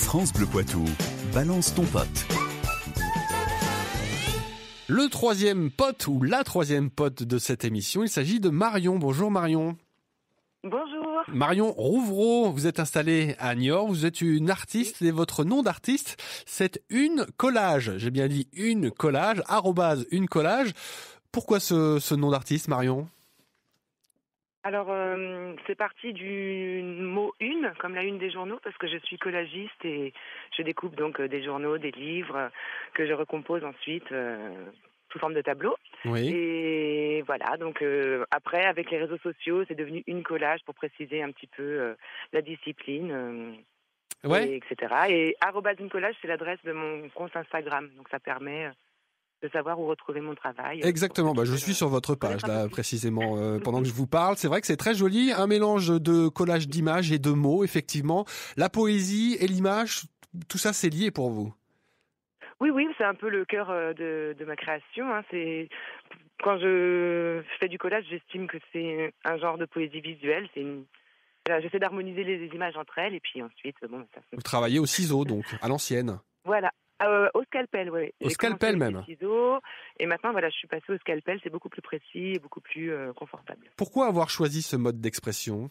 France Bleu Poitou, balance ton pote. Le troisième pote ou la troisième pote de cette émission, il s'agit de Marion. Bonjour Marion. Bonjour. Marion Rouvreau, vous êtes installée à Niort, vous êtes une artiste et votre nom d'artiste, c'est Une Collage. J'ai bien dit Une Collage, @Une Collage. Pourquoi ce nom d'artiste, Marion ? Alors, c'est parti du mot « une », comme la une des journaux, parce que je suis collagiste et je découpe donc des journaux, des livres que je recompose ensuite sous forme de tableau. Oui. Et voilà, donc après, avec les réseaux sociaux, c'est devenu Une Collage pour préciser un petit peu la discipline, Ouais. etc. Et @Une Collage, c'est l'adresse de mon compte Instagram, donc ça permet de savoir où retrouver mon travail. Exactement, je suis sur votre page là précisément pendant que je vous parle. C'est vrai que c'est très joli, un mélange de collage d'images et de mots, effectivement. La poésie et l'image, tout ça c'est lié pour vous. Oui, c'est un peu le cœur de ma création. Hein. Quand je fais du collage, j'estime que c'est un genre de poésie visuelle. J'essaie d'harmoniser les images entre elles et puis ensuite, ça. Vous travaillez au ciseau donc, à l'ancienne. Voilà. Au scalpel, oui. Au scalpel même. Ciseaux, et maintenant, je suis passée au scalpel. C'est beaucoup plus précis et beaucoup plus confortable. Pourquoi avoir choisi ce mode d'expression ?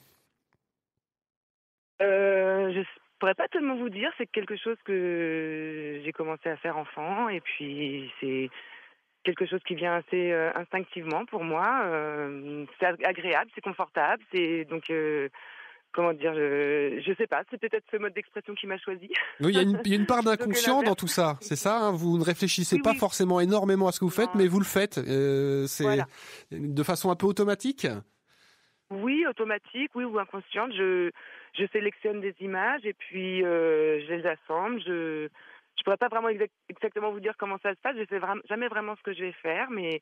Je pourrais pas tellement vous dire. C'est quelque chose que j'ai commencé à faire enfant, et puis c'est quelque chose qui vient assez instinctivement pour moi. C'est agréable, c'est confortable, c'est donc. Comment dire, je sais pas, c'est peut-être ce mode d'expression qui m'a choisi. Oui, il y a une part d'inconscient dans tout ça, c'est ça, hein, vous ne réfléchissez pas forcément énormément à ce que vous faites, mais vous le faites, c'est de façon un peu automatique. Oui, automatique, oui, ou inconsciente. Je sélectionne des images et puis je les assemble. Je pourrais pas vraiment exactement vous dire comment ça se passe, je sais jamais vraiment ce que je vais faire, mais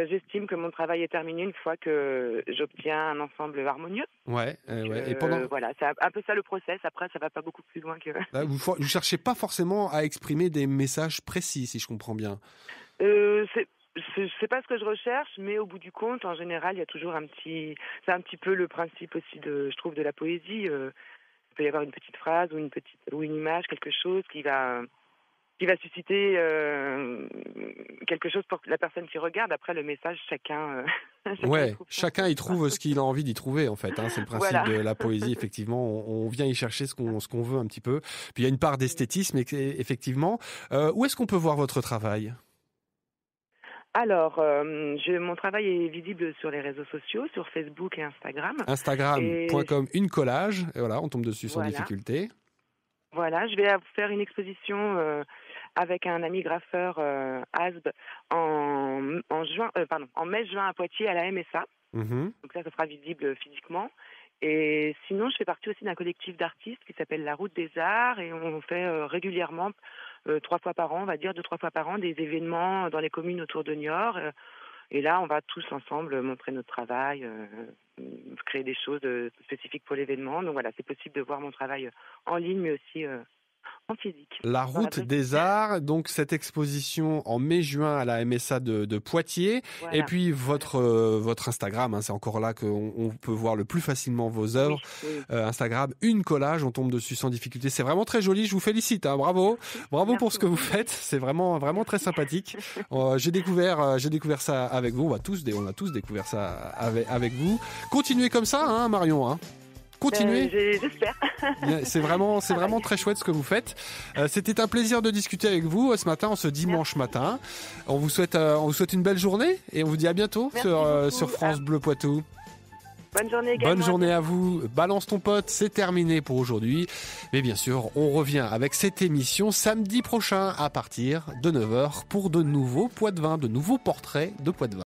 j'estime que mon travail est terminé une fois que j'obtiens un ensemble harmonieux. Ouais. Et voilà, c'est un peu ça le process. Après, ça va pas beaucoup plus loin que. Là, vous cherchez pas forcément à exprimer des messages précis, si je comprends bien. C'est pas ce que je recherche, mais au bout du compte, en général, il y a toujours c'est un petit peu le principe aussi je trouve, de la poésie. Il peut y avoir une petite phrase ou une image, quelque chose qui va susciter quelque chose pour la personne qui regarde. Après, le message, chacun y trouve ce qu'il a envie d'y trouver, en fait. Hein. C'est le principe de la poésie, effectivement. On vient y chercher ce qu'on veut un petit peu. Puis il y a une part d'esthétisme, effectivement. Où est-ce qu'on peut voir votre travail ? Alors, mon travail est visible sur les réseaux sociaux, sur Facebook et Instagram. Instagram.com, Une Collage. Et voilà, on tombe dessus sans difficulté. Voilà, je vais faire une exposition avec un ami graffeur ASB en mai-juin à Poitiers à la MSA. Mm-hmm. Donc ça sera visible physiquement. Et sinon, je fais partie aussi d'un collectif d'artistes qui s'appelle La Route des Arts, et on fait régulièrement 3 fois par an, on va dire 2-3 fois par an, des événements dans les communes autour de Niort. Et là, on va tous ensemble montrer notre travail, créer des choses spécifiques pour l'événement. Donc voilà, c'est possible de voir mon travail en ligne, mais aussi en physique. La Route des Arts, donc cette exposition en mai-juin à la MSA de Poitiers. Voilà. Et puis votre Instagram, hein, c'est encore là qu'on peut voir le plus facilement vos œuvres. Oui. Instagram, Une Collage, on tombe dessus sans difficulté. C'est vraiment très joli, je vous félicite, hein, bravo. Bravo pour ce que vous faites, c'est vraiment très sympathique. J'ai découvert ça avec vous, on a tous découvert ça avec vous. Continuez comme ça, hein, Marion, hein. Continuez. J'espère. C'est vraiment très chouette ce que vous faites. C'était un plaisir de discuter avec vous ce matin, ce dimanche matin. On vous souhaite une belle journée et on vous dit à bientôt sur France Bleu Poitou. Bonne journée également. Bonne journée à vous. Balance ton pote, c'est terminé pour aujourd'hui. Mais bien sûr, on revient avec cette émission samedi prochain à partir de 9h pour de nouveaux poids de vin, de nouveaux portraits de poids de vin.